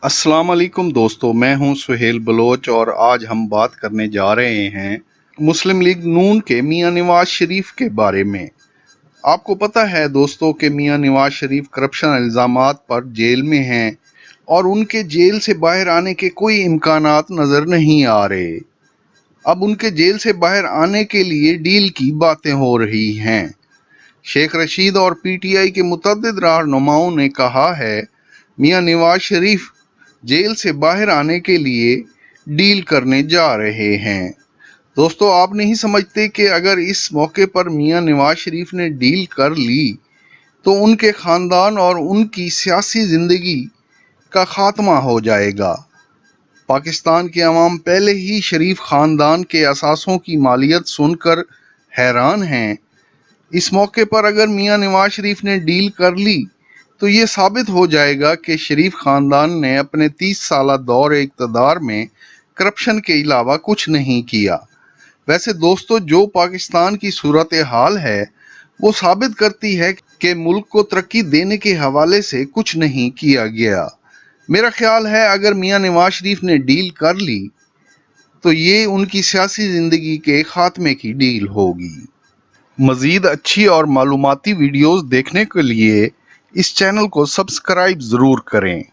अस्सलाम वालेकुम दोस्तों, मैं हूं सुहेल बलोच और आज हम बात करने जा रहे हैं मुस्लिम लीग नून के मियां नवाज शरीफ के बारे में। आपको पता है दोस्तों कि मियां नवाज शरीफ करप्शन इल्जामात पर जेल में हैं और उनके जेल से बाहर आने के कोई इम्कानात नजर नहीं आ रहे। अब उनके जेल से बाहर आने के लिए डील की बातें हो रही हैं। शेख रशीद और पीटीआई के मुतअद्दिद रहनुमाओं ने कहा है मियां नवाज शरीफ जेल से बाहर आने के लिए डील करने जा रहे हैं। दोस्तों, आप नहीं समझते कि अगर इस मौके पर मियां नवाज शरीफ ने डील कर ली तो उनके खानदान और उनकी सियासी जिंदगी का खात्मा हो जाएगा। पाकिस्तान के अवाम पहले ही शरीफ खानदान के असासों की मालियत सुनकर हैरान हैं। इस मौके पर अगर मियां नवाज शरीफ ने डील कर ली तो ये साबित हो जाएगा कि शरीफ खानदान ने अपने 30 साला दौर इक़्तिदार में करप्शन के अलावा कुछ नहीं किया। वैसे दोस्तों, जो पाकिस्तान की सूरत हाल है वो साबित करती है कि मुल्क को तरक्की देने के हवाले से कुछ नहीं किया गया। मेरा ख्याल है अगर मियां नवाज शरीफ ने डील कर ली तो ये उनकी सियासी जिंदगी के खात्मे की डील होगी। मज़ीद अच्छी और मालूमाती वीडियोस देखने के लिए इस चैनल को सब्सक्राइब ज़रूर करें।